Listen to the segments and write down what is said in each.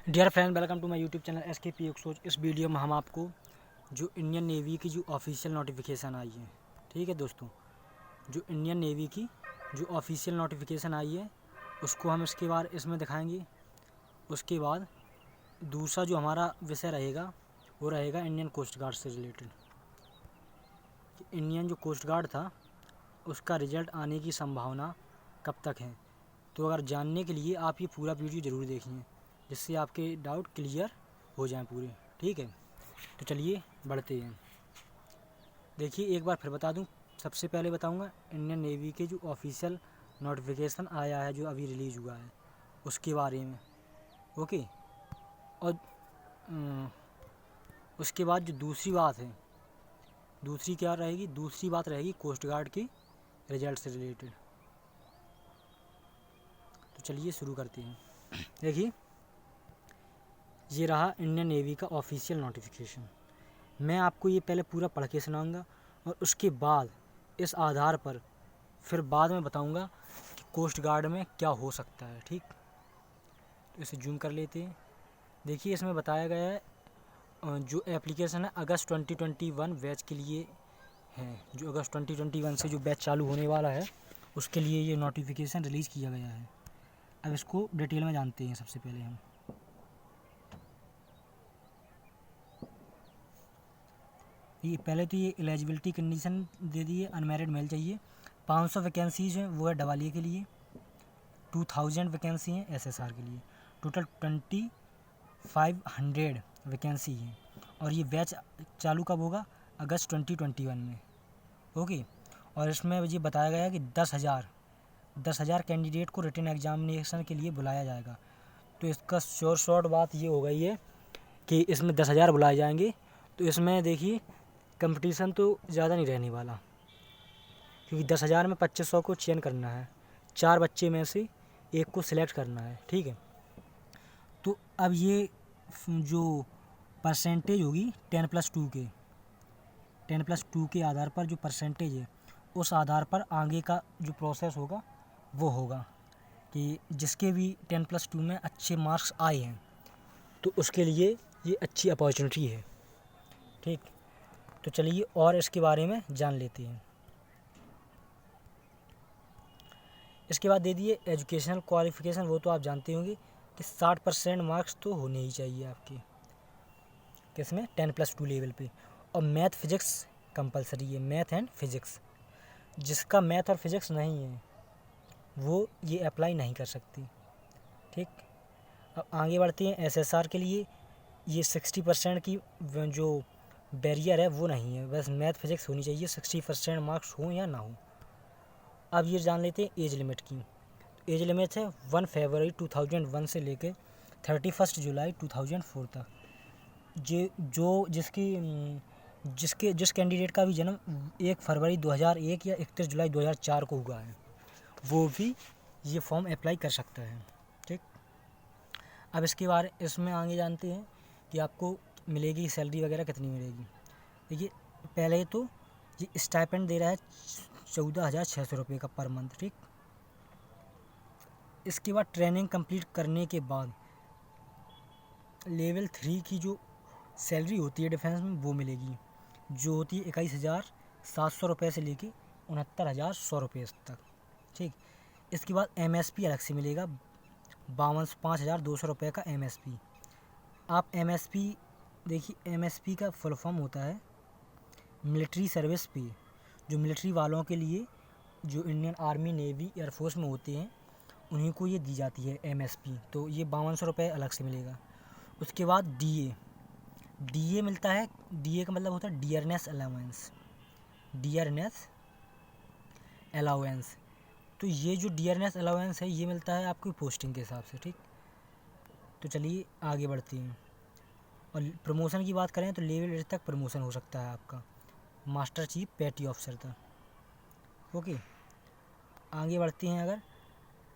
Dear friend, welcome to my YouTube channel SKP Soch. इस video में हम आपको जो इंडियन नेवी की जो ऑफिशियल नोटिफिकेशन आई है, ठीक है दोस्तों, जो इंडियन नेवी की जो ऑफिशियल नोटिफिकेशन आई है उसको हम इसके बाद इसमें दिखाएंगे। उसके बाद दूसरा जो हमारा विषय रहेगा वो रहेगा इंडियन कोस्ट गार्ड से रिलेटेड। इंडियन जो कोस्ट गार्ड था उसका रिजल्ट आने की संभावना कब तक है, तो अगर जानने के लिए आप ये पूरा वीडियो ज़रूर देखिए, जिससे आपके डाउट क्लियर हो जाएं पूरे। ठीक है, तो चलिए बढ़ते हैं। देखिए, एक बार फिर बता दूं, सबसे पहले बताऊंगा इंडियन नेवी के जो ऑफिशियल नोटिफिकेशन आया है, जो अभी रिलीज़ हुआ है, उसके बारे में। ओके, और उसके बाद जो दूसरी बात है, दूसरी क्या रहेगी, दूसरी बात रहेगी कोस्ट गार्ड के रिजल्ट से रिलेटेड। तो चलिए शुरू करते हैं। देखिए, ये रहा इंडियन नेवी का ऑफिशियल नोटिफिकेशन। मैं आपको ये पहले पूरा पढ़ के सुनाऊंगा और उसके बाद इस आधार पर फिर बाद में बताऊंगा कि कोस्ट गार्ड में क्या हो सकता है। ठीक, तो इसे जूम कर लेते हैं। देखिए, इसमें बताया गया है जो एप्लीकेशन है अगस्त 2021 बैच के लिए है। जो अगस्त 2021 से जो बैच चालू होने वाला है उसके लिए ये नोटिफिकेशन रिलीज़ किया गया है। अब इसको डिटेल में जानते हैं। सबसे पहले हम ये पहले तो ये एलिजिबिलिटी कंडीशन दे दी है, अनमैरिड मेल चाहिए। 500 वैकेंसीज हैं, वो है डवालिए के लिए। 2000 वैकेंसी हैं SSR के लिए। टोटल 2500 वैकेंसी है और ये बैच चालू कब होगा, अगस्त 2021 में। ओके, और इसमें ये बताया गया है कि 10,000 कैंडिडेट को रिटन एग्जामिनेशन के लिए बुलाया जाएगा। तो इसका शॉर्ट बात ये हो गई है कि इसमें 10,000 बुलाए जाएंगे। तो इसमें देखिए, कंपटीशन तो ज़्यादा नहीं रहने वाला, क्योंकि 10,000 में 2500 को चयन करना है, 4 बच्चे में से एक को सिलेक्ट करना है। ठीक है, तो अब ये जो परसेंटेज होगी 10+2 के आधार पर जो परसेंटेज है, उस आधार पर आगे का जो प्रोसेस होगा वो होगा कि जिसके भी 10+2 में अच्छे मार्क्स आए हैं तो उसके लिए ये अच्छी अपॉर्चुनिटी है। ठीक, तो चलिए और इसके बारे में जान लेते हैं। इसके बाद दे दिए एजुकेशनल क्वालिफ़िकेशन। वो तो आप जानते होंगे कि 60% मार्क्स तो होने ही चाहिए आपके किसमें, 10+2 लेवल पे। और मैथ फिज़िक्स कंपलसरी है, मैथ एंड फिज़िक्स। जिसका मैथ और फिज़िक्स नहीं है वो ये अप्लाई नहीं कर सकती। ठीक, अब आगे बढ़ते हैं। SSR के लिए ये 60% की जो बैरियर है वो नहीं है, बस मैथ फिज़िक्स होनी चाहिए, 60% मार्क्स हो या ना हो। अब ये जान लेते हैं एज लिमिट की। एज लिमिट है 1 फरवरी 2001 से लेकर 31 जुलाई 2004 तक। जिस कैंडिडेट का भी जन्म 1 फरवरी 2001 या 31 जुलाई 2004 को हुआ है वो भी ये फॉर्म अप्लाई कर सकता है। ठीक, अब इसमें आगे जानते हैं कि आपको मिलेगी सैलरी वगैरह कितनी मिलेगी। देखिए, पहले तो ये स्टाइपेंड दे रहा है 14,600 रुपये का पर मंथ। ठीक, इसके बाद ट्रेनिंग कंप्लीट करने के बाद लेवल 3 की जो सैलरी होती है डिफेंस में वो मिलेगी, जो होती है 21,700 रुपये से लेके 69,100 रुपये तक। ठीक, इसके बाद MSP अलग से मिलेगा, 5,200 रुपये का MSP। आप MSP देखिए, MSP का फुल फॉर्म होता है मिलिट्री सर्विस पे। जो मिलिट्री वालों के लिए जो इंडियन आर्मी, नेवी, एयरफोर्स में होते हैं उन्हीं को ये दी जाती है MSP। तो ये 5,200 रुपये अलग से मिलेगा। उसके बाद DA मिलता है। DA का मतलब होता है डियरनेस अलाउंस। तो ये जो डियरनेस अलाउंस है ये मिलता है आपको पोस्टिंग के हिसाब से। ठीक, तो चलिए आगे बढ़ते हैं। और प्रमोशन की बात करें तो लेवल 8 तक प्रमोशन हो सकता है आपका, मास्टर चीफ पेटी ऑफिसर तक। ओके, आगे बढ़ते हैं। अगर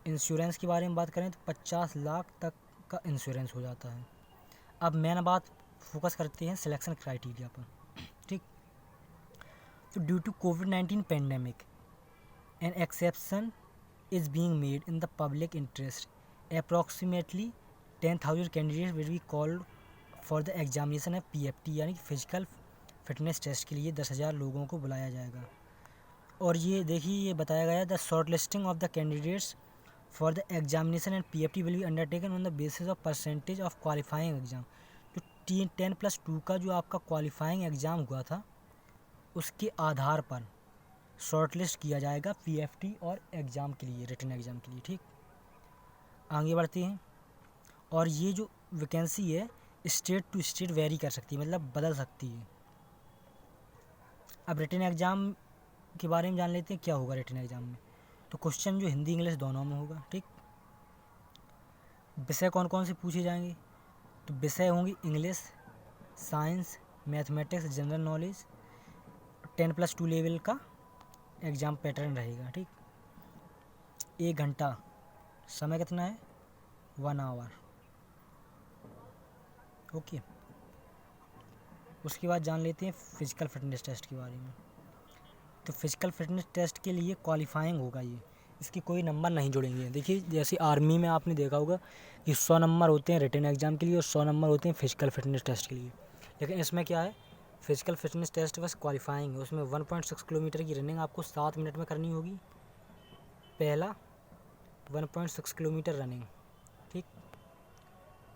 इंश्योरेंस के बारे में बात करें तो 50 लाख तक का इंश्योरेंस हो जाता है। अब मेन बात फोकस करते हैं सिलेक्शन क्राइटेरिया पर। ठीक, तो ड्यू टू कोविड-19 pandemic an exception is being made in the public interest approximately 10,000 candidate will be called for the examination है PFT यानी कि फिजिकल फिटनेस टेस्ट के लिए 10,000 लोगों को बुलाया जाएगा। और ये देखिए ये बताया गया है the short listing of the candidates for the examination and PFT will be undertaken on the basis of percentage of qualifying exam. जो 10+2 का जो आपका क्वालिफाइंग एग्ज़ाम हुआ था उसके आधार पर शॉर्ट लिस्ट किया जाएगा PFT और एग्ज़ाम के लिए, रिटन एग्ज़ाम के लिए। ठीक, आगे बढ़ते हैं। और ये जो वैकेंसी है स्टेट टू स्टेट वेरी कर सकती है, मतलब बदल सकती है। अब रिटन एग्ज़ाम के बारे में जान लेते हैं क्या होगा रिटन एग्ज़ाम में। तो क्वेश्चन जो हिंदी इंग्लिश दोनों में होगा। ठीक, विषय कौन कौन से पूछे जाएंगे, तो विषय होंगी English, science, mathematics, general knowledge. 10+2 level का एग्ज़ाम पैटर्न रहेगा। ठीक, 1 घंटा, समय कितना है 1 आवर। ओके, उसके बाद जान लेते हैं फिजिकल फिटनेस टेस्ट के बारे में। तो फिजिकल फिटनेस टेस्ट के लिए क्वालिफाइंग होगा ये, इसके कोई नंबर नहीं जुड़ेंगे। देखिए जैसे आर्मी में आपने देखा होगा कि 100 नंबर होते हैं रिटन एग्ज़ाम के लिए और 100 नंबर होते हैं फिजिकल फिटनेस टेस्ट के लिए। लेकिन इसमें क्या है, फिजिकल फिटनेस टेस्ट बस क्वालिफाइंग है। उसमें 1.6 किलोमीटर की रनिंग आपको 7 मिनट में करनी होगी, पहला 1.6 किलोमीटर रनिंग। ठीक,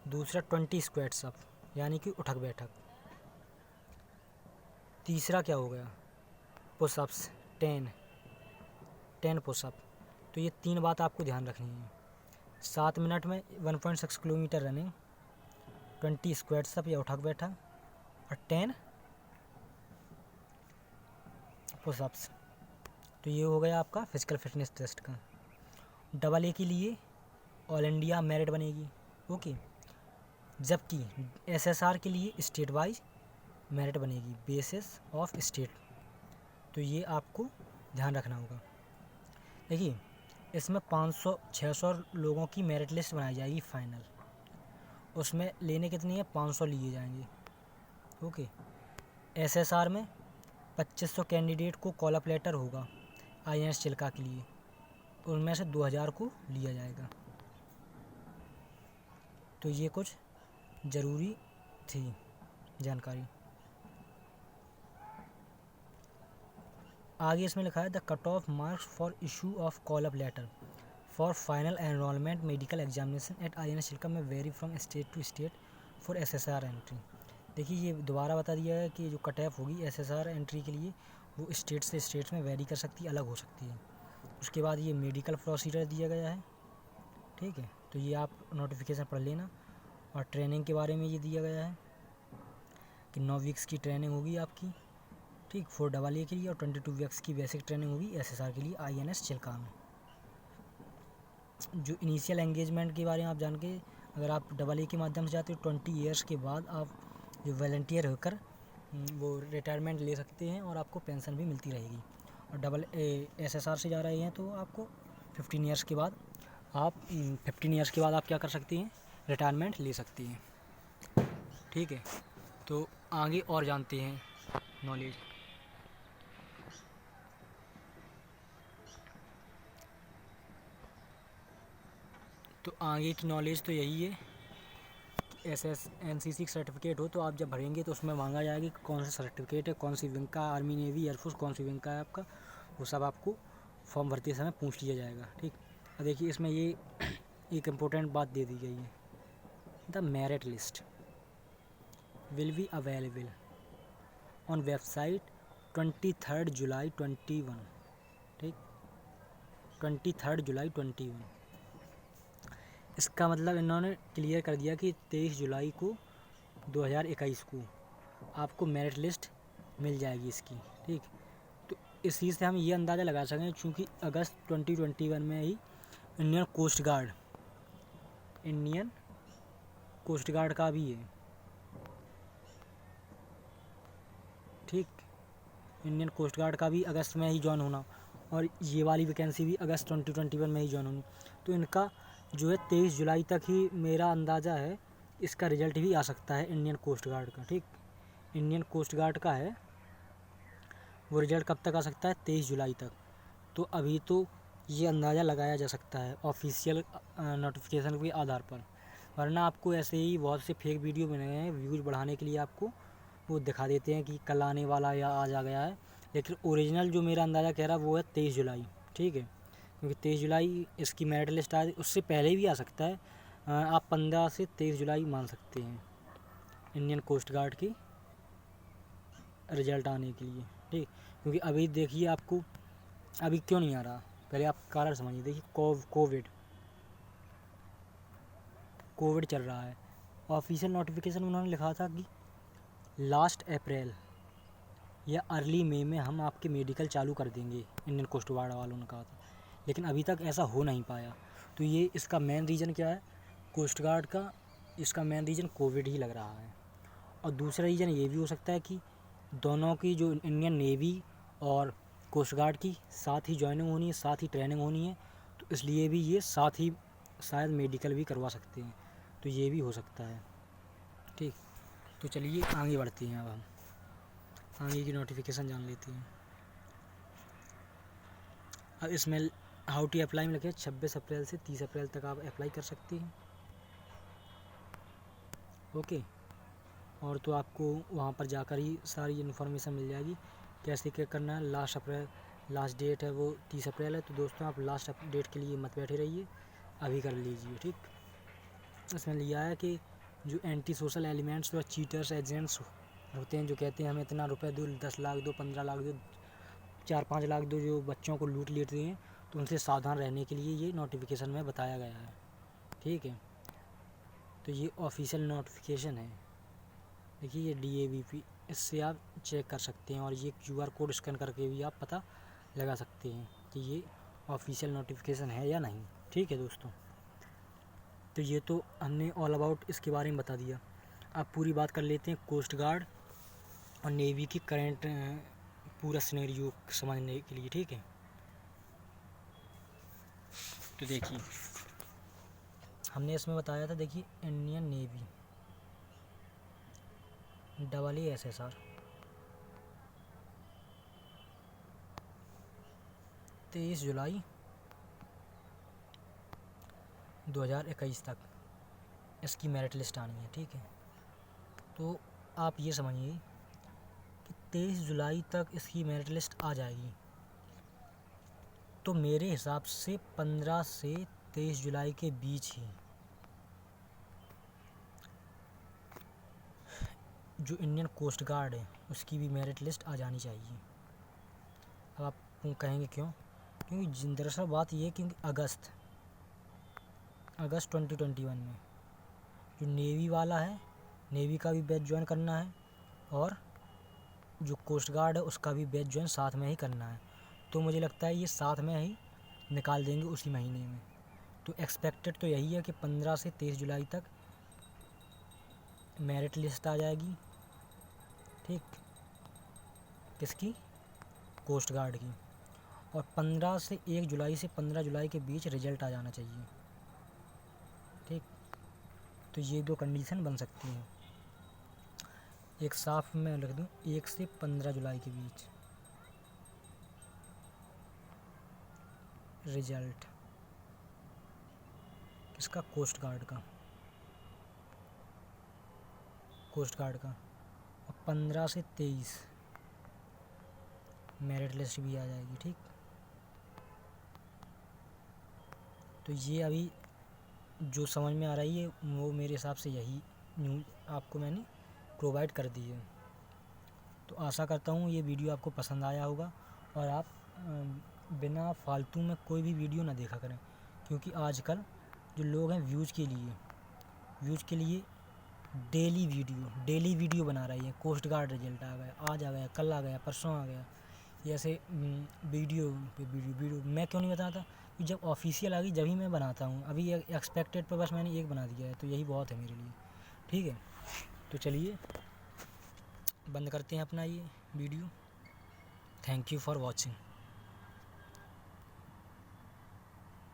दूसरा 20 स्क्वाट्स अप यानी कि उठक बैठक। तीसरा क्या हो गया, पुशअप्स 10 पुशअप। तो ये 3 बात आपको ध्यान रखनी है। 7 मिनट में 1.6 किलोमीटर रनिंग, 20 स्क्वाट्स अप या उठक बैठक और 10 पुशअप्स। तो ये हो गया आपका फिजिकल फिटनेस टेस्ट का। AA के लिए ऑल इंडिया मेरिट बनेगी। ओके, जबकि SSR के लिए स्टेट वाइज मेरिट बनेगी बेसिस ऑफ स्टेट। तो ये आपको ध्यान रखना होगा। देखिए इसमें 500-600 लोगों की मेरिट लिस्ट बनाई जाएगी फाइनल, उसमें लेने कितनी है 500 लिए जाएंगे। ओके, SSR में 2500 कैंडिडेट को कॉल अप लेटर होगा INS चिल्का के लिए, उनमें से 2000 को लिया जाएगा। तो ये कुछ ज़रूरी थी जानकारी। आगे इसमें लिखा है the cut off marks for issue of call up letter for final enrolment medical examination at INS Chilka में vary from state to state for SSR entry. देखिए ये दोबारा बता दिया है कि जो कट ऑफ होगी SSR एंट्री के लिए वो स्टेट से स्टेट में वेरी कर सकती है, अलग हो सकती है। उसके बाद ये मेडिकल प्रोसीजर दिया गया है। ठीक है, तो ये आप नोटिफिकेशन पढ़ लेना। और ट्रेनिंग के बारे में ये दिया गया है कि 9 वीक्स की ट्रेनिंग होगी आपकी। ठीक, 4 AA के लिए और 22 वीक्स की बेसिक ट्रेनिंग होगी SSR के लिए INS चिल्का में। जो इनिशियल एंगेजमेंट के बारे में आप जान के, अगर आप AA के माध्यम से जाते हो 20 ईयर्स के बाद आप जो वॉलंटियर होकर वो रिटायरमेंट ले सकते हैं और आपको पेंशन भी मिलती रहेगी। और SSR से जा रहे हैं तो आपको 15 ईयर्स के बाद आप क्या कर सकती हैं, रिटायरमेंट ले सकती हैं। ठीक है, तो आगे और जानते हैं नॉलेज। तो आगे की नॉलेज तो यही है, NCC सर्टिफिकेट हो तो आप जब भरेंगे तो उसमें मांगा जाएगा कि कौन सा सर्टिफिकेट है, कौन सी विंग का, आर्मी नेवी एयरफोर्स कौन सी विंग का है आपका, वो सब आपको फॉर्म भरते समय पूछ लिया जाएगा। ठीक, और देखिए इसमें ये एक इम्पोर्टेंट बात दे दी गई है, the merit list will be available on website 23 जुलाई 21। ठीक, 23 जुलाई 21। इसका मतलब इन्होंने क्लियर कर दिया कि 23 जुलाई को 2021 को आपको मेरिट लिस्ट मिल जाएगी इसकी। ठीक, तो इस चीज़ से हम ये अंदाज़ा लगा सकें क्योंकि अगस्त 2021 में ही इंडियन कोस्ट गार्ड का भी है। ठीक, इंडियन कोस्ट गार्ड का भी अगस्त में ही ज्वाइन होना और ये वाली वैकेंसी भी अगस्त 2021 में ही ज्वाइन होनी। तो इनका जो है 23 जुलाई तक ही मेरा अंदाज़ा है इसका रिज़ल्ट भी आ सकता है इंडियन कोस्ट गार्ड का। ठीक, इंडियन कोस्ट गार्ड का है वो रिज़ल्ट कब तक आ सकता है 23 जुलाई तक। तो अभी तो ये अंदाज़ा लगाया जा सकता है ऑफिशियल नोटिफिकेशन के आधार पर। वरना आपको ऐसे ही बहुत से फेक वीडियो बने हैं व्यूज़ बढ़ाने के लिए, आपको वो दिखा देते हैं कि कल आने वाला या आज आ गया है, लेकिन ओरिजिनल जो मेरा अंदाज़ा कह रहा है वो है 23 जुलाई, ठीक है, क्योंकि 23 जुलाई इसकी मेरिट लिस्ट आ, उससे पहले भी आ सकता है। आप 15 से 23 जुलाई मान सकते हैं इंडियन कोस्ट गार्ड की रिजल्ट आने के लिए, ठीक। क्योंकि अभी देखिए आपको अभी क्यों नहीं आ रहा, पहले आप कारण समझिए। देखिए कोविड चल रहा है। ऑफिशियल नोटिफिकेशन उन्होंने लिखा था कि लास्ट अप्रैल या अर्ली मई में हम आपके मेडिकल चालू कर देंगे, इंडियन कोस्ट गार्ड वालों ने कहा था, लेकिन अभी तक ऐसा हो नहीं पाया। तो ये इसका मेन रीज़न क्या है कोस्ट गार्ड का, इसका मेन रीज़न कोविड ही लग रहा है। और दूसरा रीज़न ये भी हो सकता है कि दोनों की जो इंडियन नेवी और कोस्ट गार्ड की साथ ही ज्वाइनिंग होनी है, साथ ही ट्रेनिंग होनी है, तो इसलिए भी ये साथ ही शायद मेडिकल भी करवा सकते हैं, तो ये भी हो सकता है, ठीक। तो चलिए आगे बढ़ते हैं, अब हम आगे की नोटिफिकेशन जान लेते हैं। अब इसमें हाउ टू अप्लाई में लगे 26 अप्रैल से 30 अप्रैल तक आप अप्लाई कर सकते हैं, ओके। और तो आपको वहाँ पर जाकर ही सारी इन्फॉर्मेशन मिल जाएगी कैसे क्या करना है। लास्ट डेट है वो 30 अप्रैल है, तो दोस्तों आप लास्ट डेट के लिए मत बैठे रहिए, अभी कर लीजिए, ठीक। इसमें लिया है कि जो एंटी सोशल एलिमेंट्स और चीटर्स एजेंट्स होते हैं, जो कहते हैं हमें इतना रुपए दो, 10 लाख दो, 15 लाख दो, 4-5 लाख दो, जो बच्चों को लूट लेते हैं, तो उनसे सावधान रहने के लिए ये नोटिफिकेशन में बताया गया है, ठीक है। तो ये ऑफिशियल नोटिफिकेशन है, देखिए ये DABP, इससे आप चेक कर सकते हैं, और ये QR कोड स्कैन करके भी आप पता लगा सकते हैं कि ये ऑफिशियल नोटिफिकेशन है या नहीं, ठीक है दोस्तों। तो ये तो हमने ऑल अबाउट इसके बारे में बता दिया। अब पूरी बात कर लेते हैं कोस्ट गार्ड और नेवी की करंट पूरा सिनेरियो समझने के लिए, ठीक है। तो देखिए हमने इसमें बताया था, देखिए इंडियन नेवी AASSR 23 जुलाई 2021 तक इसकी मेरिट लिस्ट आनी है, ठीक है। तो आप ये समझिए कि 23 जुलाई तक इसकी मेरिट लिस्ट आ जाएगी, तो मेरे हिसाब से 15 से 23 जुलाई के बीच ही जो इंडियन कोस्ट गार्ड है उसकी भी मेरिट लिस्ट आ जानी चाहिए। अब आप कहेंगे क्यों, क्योंकि दरअसल बात ये है कि अगस्त 2021 में जो नेवी वाला है, नेवी का भी बैच ज्वाइन करना है, और जो कोस्ट गार्ड है उसका भी बैच ज्वाइन साथ में ही करना है। तो मुझे लगता है ये साथ में ही निकाल देंगे उसी महीने में। तो एक्सपेक्टेड तो यही है कि 15 से 23 जुलाई तक मेरिट लिस्ट आ जाएगी, ठीक, किसकी, कोस्ट गार्ड की, और 15 से 1 जुलाई से 15 जुलाई के बीच रिजल्ट आ जाना चाहिए, ठीक। तो ये दो कंडीशन बन सकती हैं, एक साफ में लिख दूँ 1 से 15 जुलाई के बीच रिजल्ट किसका, कोस्ट गार्ड का, और 15 से 23 मेरिट लिस्ट भी आ जाएगी, ठीक। तो ये अभी जो समझ में आ रही है वो मेरे हिसाब से यही न्यूज़ आपको मैंने प्रोवाइड कर दी है। तो आशा करता हूँ ये वीडियो आपको पसंद आया होगा, और आप बिना फालतू में कोई भी वीडियो ना देखा करें, क्योंकि आजकल जो लोग हैं व्यूज़ के लिए डेली वीडियो बना रही है। कोस्ट गार्ड रिजल्ट आ गया, आज आ गया, कल आ गया, परसों आ गया, ये ऐसे वीडियो पे वीडियो मैं क्यों नहीं बताता कि जब ऑफिशियल आ गई जब ही मैं बनाता हूँ। अभी एक्सपेक्टेड पर बस मैंने एक बना दिया है, तो यही बहुत है मेरे लिए, ठीक है। तो चलिए बंद करते हैं अपना ये video. Thank you for watching.